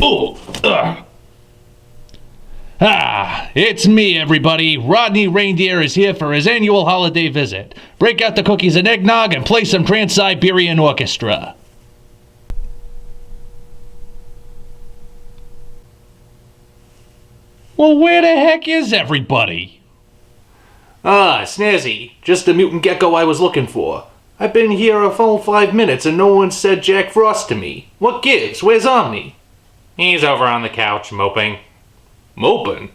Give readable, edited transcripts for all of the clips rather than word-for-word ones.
Oh, ugh. It's me, everybody. Rodney Reindeer is here for his annual holiday visit. Break out the cookies and eggnog and play some Trans-Siberian Orchestra. Well, where the heck is everybody? Snazzy. Just the mutant gecko I was looking for. I've been here a full 5 minutes and no one said Jack Frost to me. What gives? Where's Omni? He's over on the couch, moping. Moping?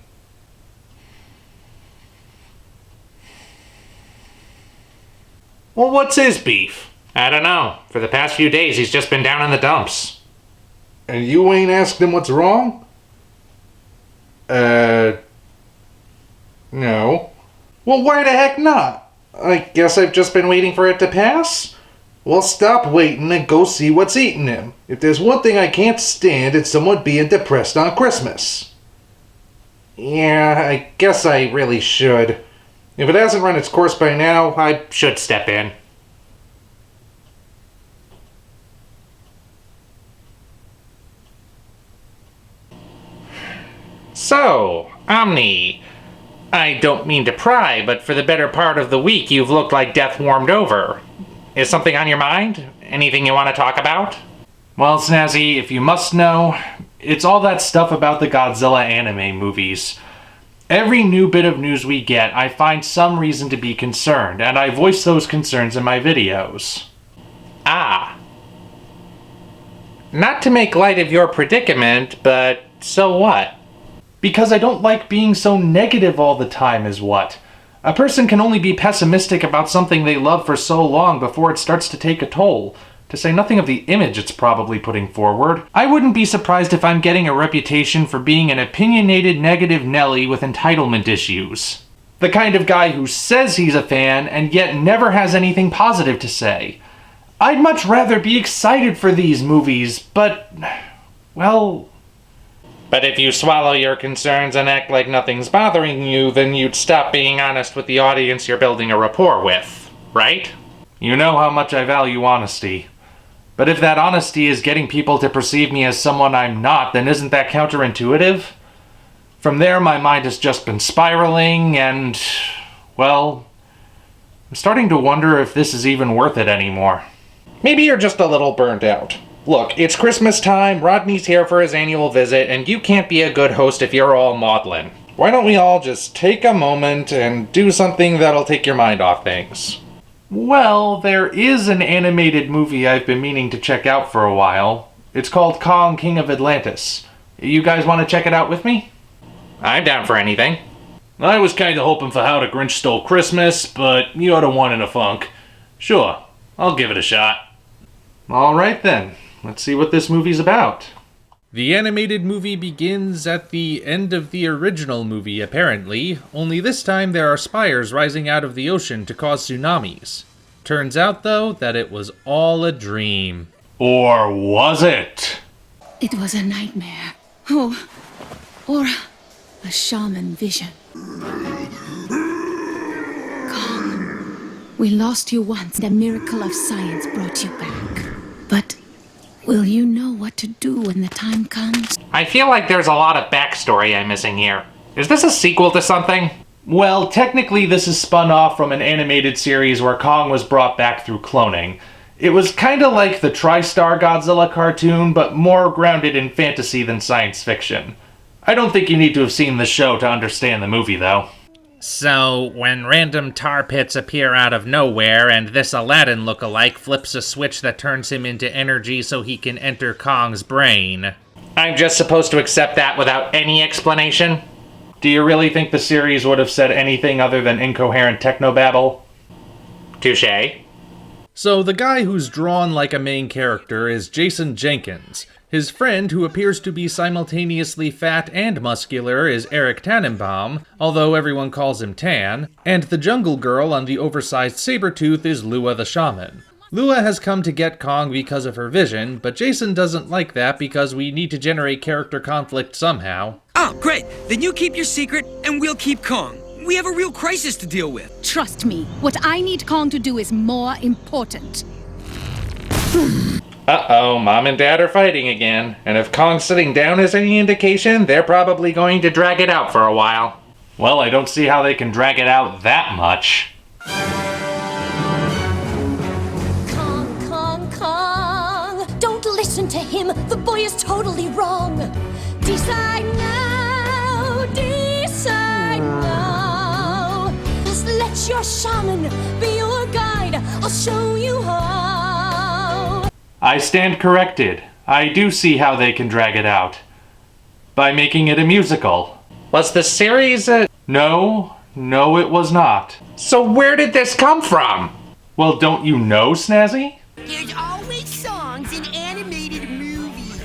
Well, what's his beef? I don't know. For the past few days, he's just been down in the dumps. And you ain't asked him what's wrong? No. Well, why the heck not? I guess I've just been waiting for it to pass? Well, stop waiting and go see what's eating him. If there's one thing I can't stand, it's someone being depressed on Christmas. Yeah, I guess I really should. If it hasn't run its course by now, I Should step in. So, Omni, I don't mean to pry, but for the better part of the week you've looked like death warmed over. Is something on your mind? Anything you want to talk about? Well, Snazzy, if you must know, it's all that stuff about the Godzilla anime movies. Every new bit of news we get, I find some reason to be concerned, and I voice those concerns in my videos. Ah. Not to make light of your predicament, but so what? Because I don't like being so negative all the time is what. A person can only be pessimistic about something they love for so long before it starts to take a toll, to say nothing of the image it's probably putting forward. I wouldn't be surprised if I'm getting a reputation for being an opinionated negative Nelly with entitlement issues. The kind of guy who says he's a fan and yet never has anything positive to say. I'd much rather be excited for these movies, but, well... But if you swallow your concerns and act like nothing's bothering you, then you'd stop being honest with the audience you're building a rapport with, right? You know how much I value honesty. But if that honesty is getting people to perceive me as someone I'm not, then isn't that counterintuitive? From there, my mind has just been spiraling, and, well, I'm starting to wonder if this is even worth it anymore. Maybe you're just a little burnt out. Look, it's Christmas time, Rodney's here for his annual visit, and you can't be a good host if you're all maudlin. Why don't we all just take a moment and do something that'll take your mind off things? Well, there is an animated movie I've been meaning to check out for a while. It's called Kong, King of Atlantis. You guys want to check it out with me? I'm down for anything. I was kinda hoping for How the Grinch Stole Christmas, but you're the one in a funk. Sure, I'll give it a shot. Alright then, let's see what this movie's about. The animated movie begins at the end of the original movie, apparently, only this time there are spires rising out of the ocean to cause tsunamis. Turns out, though, that it was all a dream. Or was it? It was a nightmare. Oh, or a shaman vision. Kong, we lost you once. The miracle of science brought you back. But will you know what to do when the time comes? I feel like there's a lot of backstory I'm missing here. Is this a sequel to something? Well, technically this is spun off from an animated series where Kong was brought back through cloning. It was kinda like the TriStar Godzilla cartoon, but more grounded in fantasy than science fiction. I don't think you need to have seen the show to understand the movie, though. So, when random tar pits appear out of nowhere and this Aladdin lookalike flips a switch that turns him into energy so he can enter Kong's brain, I'm just supposed to accept that without any explanation? Do you really think the series would have said anything other than incoherent technobabble? Touché. So the guy who's drawn like a main character is Jason Jenkins. His friend, who appears to be simultaneously fat and muscular, is Eric Tannenbaum, although everyone calls him Tan, and the jungle girl on the oversized Sabretooth is Lua the Shaman. Lua has come to get Kong because of her vision, but Jason doesn't like that because we need to generate character conflict somehow. Oh, great. Then you keep your secret, and we'll keep Kong. We have a real crisis to deal with. Trust me, what I need Kong to do is more important. Uh-oh, Mom and Dad are fighting again, and if Kong sitting down is any indication, they're probably going to drag it out for a while. Well, I don't see how they can drag it out that much. Kong, Kong, Kong. Don't listen to him. The boy is totally wrong. Decide now. Decide now. Just let your shaman be your guide. I'll show you how. I stand corrected. I do see how they can drag it out. By making it a musical. Was the series No, it was not. So where did this come from? Well, don't you know, Snazzy? There's always songs in animated movies.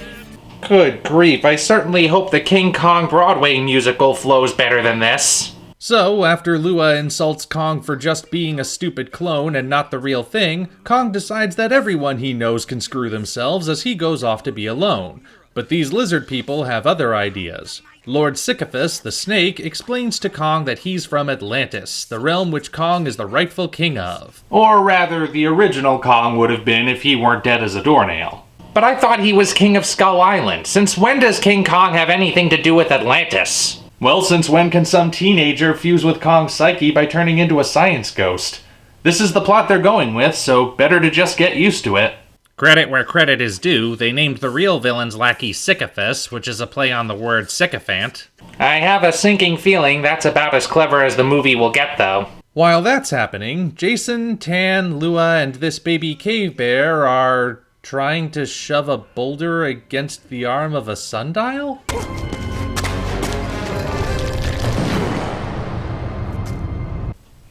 Good grief, I certainly hope the King Kong Broadway musical flows better than this. So, after Lua insults Kong for just being a stupid clone and not the real thing, Kong decides that everyone he knows can screw themselves as he goes off to be alone. But these lizard people have other ideas. Lord Sisyphus, the snake, explains to Kong that he's from Atlantis, the realm which Kong is the rightful king of. Or rather, the original Kong would have been if he weren't dead as a doornail. But I thought he was king of Skull Island. Since when does King Kong have anything to do with Atlantis? Well, since when can some teenager fuse with Kong's psyche by turning into a science ghost? This is the plot they're going with, so better to just get used to it. Credit where credit is due, they named the real villain's lackey Sisyphus, which is a play on the word sycophant. I have a sinking feeling that's about as clever as the movie will get, though. While that's happening, Jason, Tan, Lua, and this baby cave bear are trying to shove a boulder against the arm of a sundial?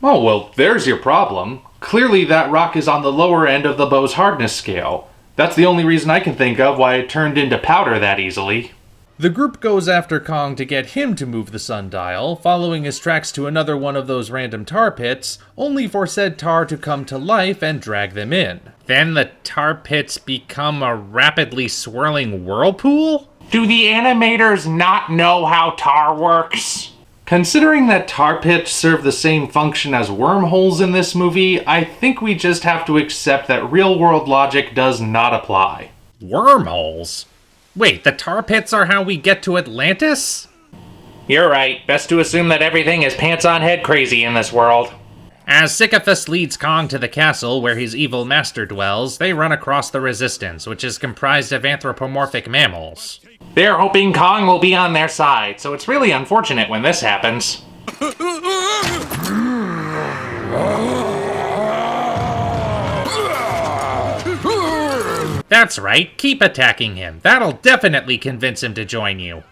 Oh, well, there's your problem. Clearly that rock is on the lower end of the bow's hardness scale. That's the only reason I can think of why it turned into powder that easily. The group goes after Kong to get him to move the sundial, following his tracks to another one of those random tar pits, only for said tar to come to life and drag them in. Then the tar pits become a rapidly swirling whirlpool? Do the animators not know how tar works? Considering that tar pits serve the same function as wormholes in this movie, I think we just have to accept that real-world logic does not apply. Wormholes? Wait, the tar pits are how we get to Atlantis? You're right. Best to assume that everything is pants-on-head crazy in this world. As Sisyphus leads Kong to the castle where his evil master dwells, they run across the Resistance, which is comprised of anthropomorphic mammals. They're hoping Kong will be on their side, so it's really unfortunate when this happens. That's right, keep attacking him. That'll definitely convince him to join you.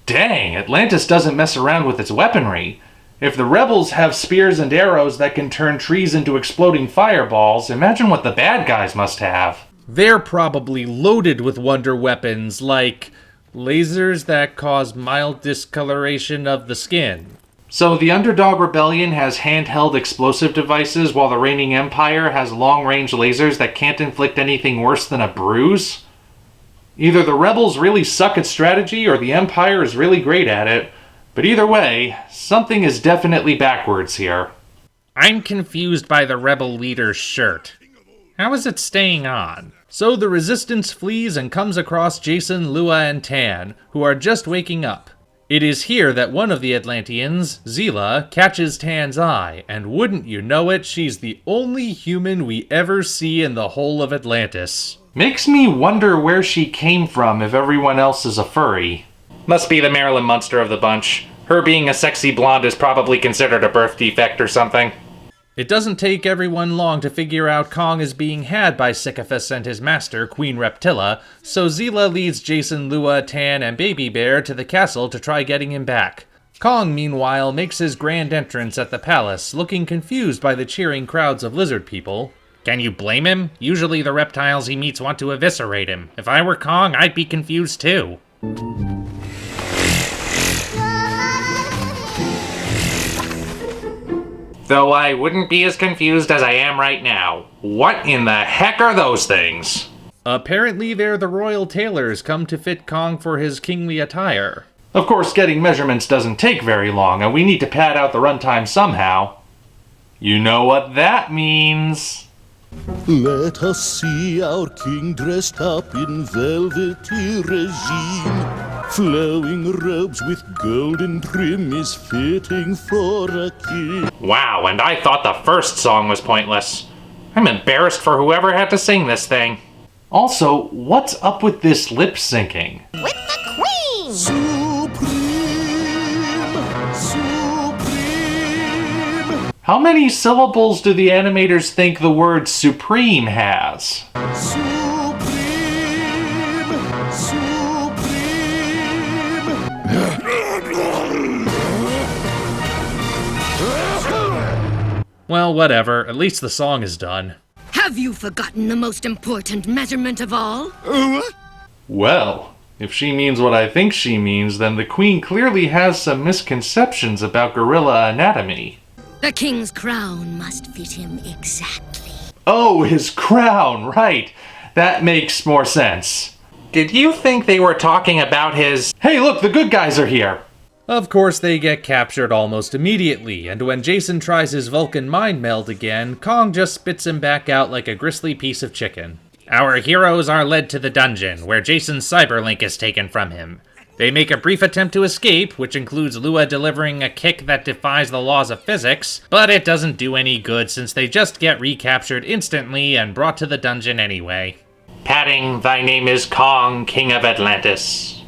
Dang, Atlantis doesn't mess around with its weaponry. If the rebels have spears and arrows that can turn trees into exploding fireballs, imagine what the bad guys must have. They're probably loaded with wonder weapons like lasers that cause mild discoloration of the skin. So the Underdog Rebellion has handheld explosive devices while the reigning Empire has long-range lasers that can't inflict anything worse than a bruise? Either the rebels really suck at strategy or the Empire is really great at it, but either way, something is definitely backwards here. I'm confused by the rebel leader's shirt. How is it staying on? So the Resistance flees and comes across Jason, Lua, and Tan, who are just waking up. It is here that one of the Atlanteans, Zila, catches Tan's eye, and wouldn't you know it, she's the only human we ever see in the whole of Atlantis. Makes me wonder where she came from if everyone else is a furry. Must be the Marilyn Munster of the bunch. Her being a sexy blonde is probably considered a birth defect or something. It doesn't take everyone long to figure out Kong is being had by Sisyphus and his master, Queen Reptilla, so Zila leads Jason, Lua, Tan, and Baby Bear to the castle to try getting him back. Kong, meanwhile, makes his grand entrance at the palace, looking confused by the cheering crowds of lizard people. Can you blame him? Usually the reptiles he meets want to eviscerate him. If I were Kong, I'd be confused too. Though I wouldn't be as confused as I am right now. What in the heck are those things? Apparently they're the royal tailors come to fit Kong for his kingly attire. Of course, getting measurements doesn't take very long, and we need to pad out the runtime somehow. You know what that means. Let us see our king dressed up in velvety regime. Flowing robes with golden trim is fitting for a king. Wow, and I thought the first song was pointless. I'm embarrassed for whoever had to sing this thing. Also, what's up with this lip syncing? With the queen! Supreme! How many syllables do the animators think the word supreme has? Supreme! Well, whatever. At least the song is done. Have you forgotten the most important measurement of all? Well, if she means what I think she means, then the queen clearly has some misconceptions about gorilla anatomy. The king's crown must fit him exactly. Oh, his crown, right. That makes more sense. Did you think they were talking about his... Hey, look, the good guys are here. Of course, they get captured almost immediately, and when Jason tries his Vulcan mind meld again, Kong just spits him back out like a gristly piece of chicken. Our heroes are led to the dungeon, where Jason's cyberlink is taken from him. They make a brief attempt to escape, which includes Lua delivering a kick that defies the laws of physics, but it doesn't do any good since they just get recaptured instantly and brought to the dungeon anyway. Padding, thy name is Kong, King of Atlantis.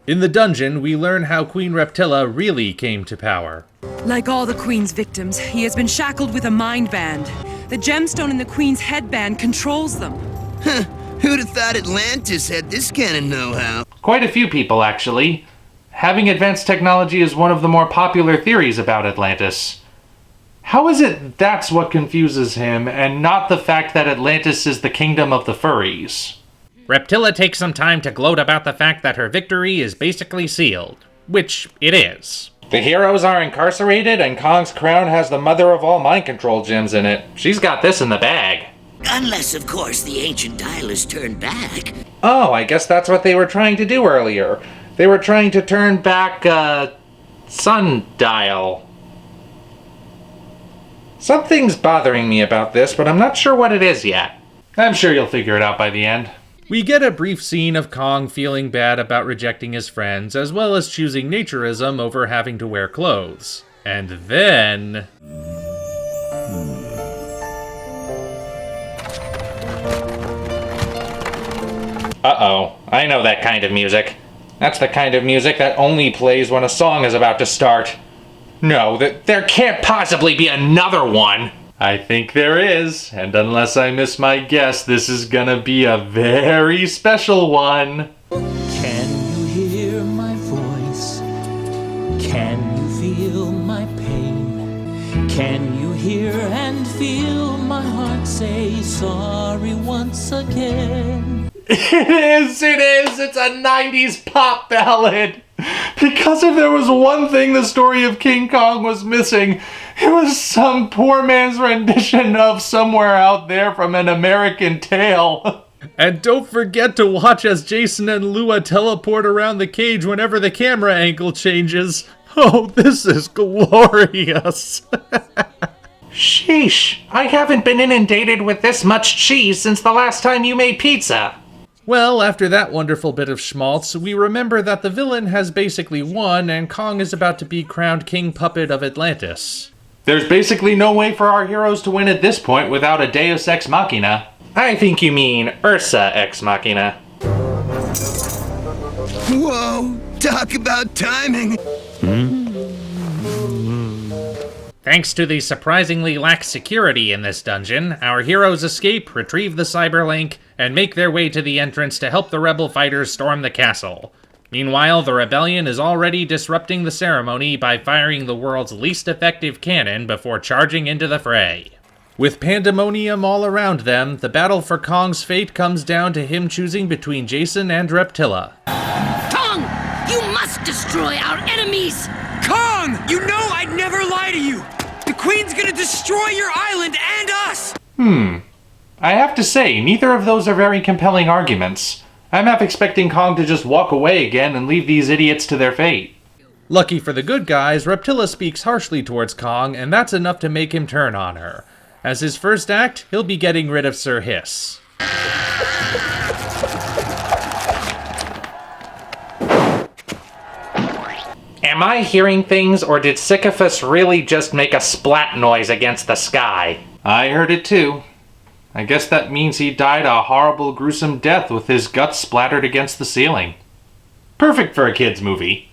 In the dungeon, we learn how Queen Reptilla really came to power. Like all the Queen's victims, he has been shackled with a mind band. The gemstone in the Queen's headband controls them. Huh, who'd have thought Atlantis had this kind of know-how? Quite a few people, actually. Having advanced technology is one of the more popular theories about Atlantis. How is it that's what confuses him, and not the fact that Atlantis is the kingdom of the furries? Reptilla takes some time to gloat about the fact that her victory is basically sealed, which it is. The heroes are incarcerated, and Kong's crown has the mother of all mind control gems in it. She's got this in the bag. Unless, of course, the ancient dial is turned back. Oh, I guess that's what they were trying to do earlier. They were trying to turn back, sundial. Something's bothering me about this, but I'm not sure what it is yet. I'm sure you'll figure it out by the end. We get a brief scene of Kong feeling bad about rejecting his friends, as well as choosing naturism over having to wear clothes. And then... Uh-oh, I know that kind of music. That's the kind of music that only plays when a song is about to start. No, there can't possibly be another one! I think there is, and unless I miss my guess, this is gonna be a very special one. Can you hear my voice? Can you feel my pain? Can you hear and feel my heart say sorry once again? It is! It's a 90s pop ballad! Because if there was one thing the story of King Kong was missing, it was some poor man's rendition of Somewhere Out There from An American Tale. And don't forget to watch as Jason and Lua teleport around the cage whenever the camera angle changes. Oh, this is glorious! Sheesh, I haven't been inundated with this much cheese since the last time you made pizza. Well, after that wonderful bit of schmaltz, we remember that the villain has basically won and Kong is about to be crowned King Puppet of Atlantis. There's basically no way for our heroes to win at this point without a Deus Ex Machina. I think you mean Ursa Ex Machina. Whoa, talk about timing. Thanks to the surprisingly lax security in this dungeon, our heroes escape, retrieve the cyberlink, and make their way to the entrance to help the rebel fighters storm the castle. Meanwhile, the rebellion is already disrupting the ceremony by firing the world's least effective cannon before charging into the fray. With pandemonium all around them, the battle for Kong's fate comes down to him choosing between Jason and Reptilla. Kong! You must destroy our enemies! Kong! You know I'd never lie to you! The Queen's gonna destroy your island and us! I have to say, neither of those are very compelling arguments. I'm half expecting Kong to just walk away again and leave these idiots to their fate. Lucky for the good guys, Reptilla speaks harshly towards Kong, and that's enough to make him turn on her. As his first act, he'll be getting rid of Sir Hiss. Am I hearing things, or did Sisyphus really just make a splat noise against the sky? I heard it too. I guess that means he died a horrible, gruesome death with his guts splattered against the ceiling. Perfect for a kid's movie.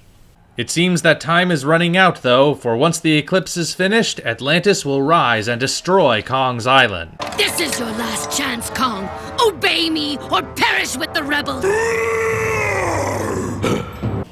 It seems that time is running out, though, for once the eclipse is finished, Atlantis will rise and destroy Kong's island. This is your last chance, Kong. Obey me or perish with the rebels.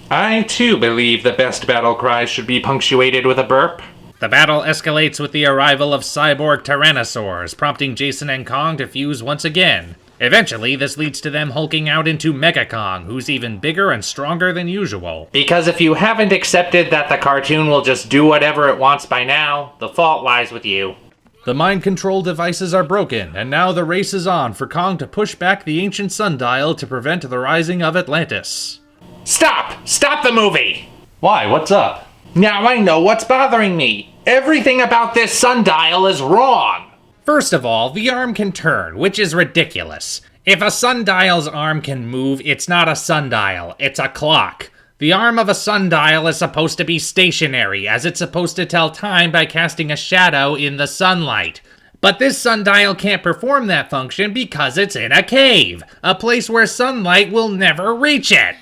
I too believe the best battle cries should be punctuated with a burp. The battle escalates with the arrival of cyborg tyrannosaurs, prompting Jason and Kong to fuse once again. Eventually, this leads to them hulking out into Mega Kong, who's even bigger and stronger than usual. Because if you haven't accepted that the cartoon will just do whatever it wants by now, the fault lies with you. The mind control devices are broken, and now the race is on for Kong to push back the ancient sundial to prevent the rising of Atlantis. Stop! Stop the movie! Why? What's up? Now I know what's bothering me. Everything about this sundial is wrong. First of all, the arm can turn, which is ridiculous. If a sundial's arm can move, it's not a sundial, it's a clock. The arm of a sundial is supposed to be stationary, as it's supposed to tell time by casting a shadow in the sunlight. But this sundial can't perform that function because it's in a cave, a place where sunlight will never reach it.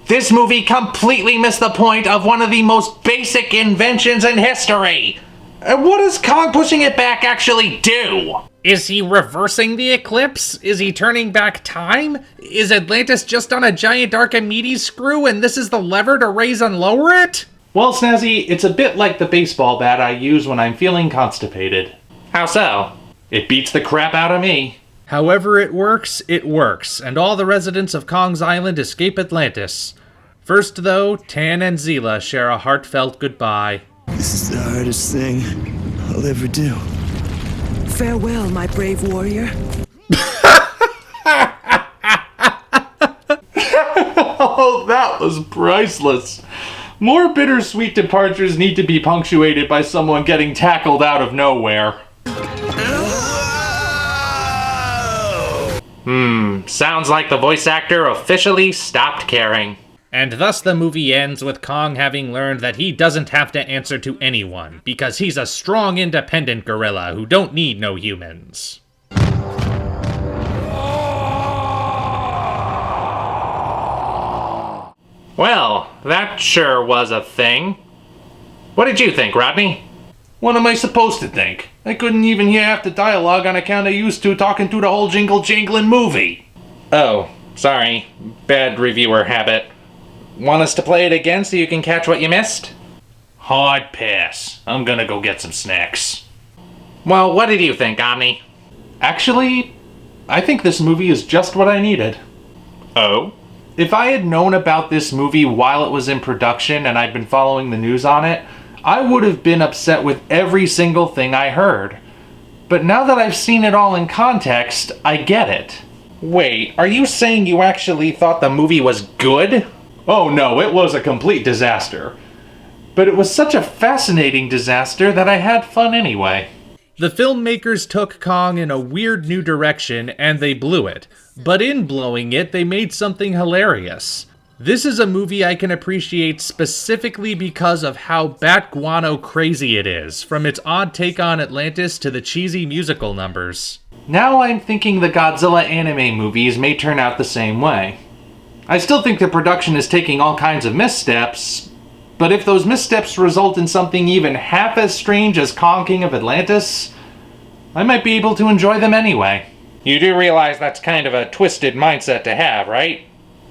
This movie completely missed the point of one of the most basic inventions in history. What does Kong pushing it back actually do? Is he reversing the eclipse? Is he turning back time? Is Atlantis just on a giant Archimedes screw and this is the lever to raise and lower it? Well, Snazzy, it's a bit like the baseball bat I use when I'm feeling constipated. How so? It beats the crap out of me. However it works, and all the residents of Kong's Island escape Atlantis. First, though, Tan and Zila share a heartfelt goodbye. This is the hardest thing I'll ever do. Farewell, my brave warrior. Oh, that was priceless. More bittersweet departures need to be punctuated by someone getting tackled out of nowhere. Sounds like the voice actor officially stopped caring. And thus the movie ends with Kong having learned that he doesn't have to answer to anyone, because he's a strong, independent gorilla who don't need no humans. Well, that sure was a thing. What did you think, Rodney? What am I supposed to think? I couldn't even hear half the dialogue on account I used to talking through the whole jingle-jangling movie. Oh, sorry. Bad reviewer habit. Want us to play it again so you can catch what you missed? Hard pass. I'm gonna go get some snacks. Well, what did you think, Omni? Actually, I think this movie is just what I needed. Oh? If I had known about this movie while it was in production and I'd been following the news on it, I would have been upset with every single thing I heard. But now that I've seen it all in context, I get it. Wait, are you saying you actually thought the movie was good? Oh no, it was a complete disaster. But it was such a fascinating disaster that I had fun anyway. The filmmakers took Kong in a weird new direction, and they blew it. But in blowing it, they made something hilarious. This is a movie I can appreciate specifically because of how bat guano crazy it is, from its odd take on Atlantis to the cheesy musical numbers. Now I'm thinking the Godzilla anime movies may turn out the same way. I still think the production is taking all kinds of missteps, but if those missteps result in something even half as strange as Kong King of Atlantis, I might be able to enjoy them anyway. You do realize that's kind of a twisted mindset to have, right?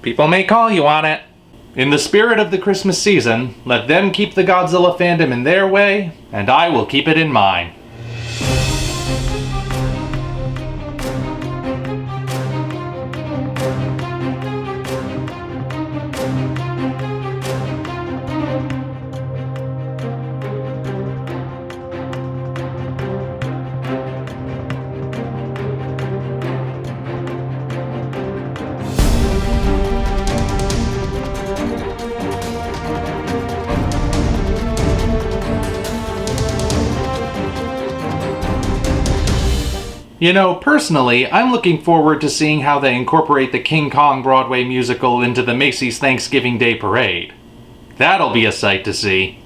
People may call you on it. In the spirit of the Christmas season, let them keep the Godzilla fandom in their way, and I will keep it in mine. You know, personally, I'm looking forward to seeing how they incorporate the King Kong Broadway musical into the Macy's Thanksgiving Day Parade. That'll be a sight to see.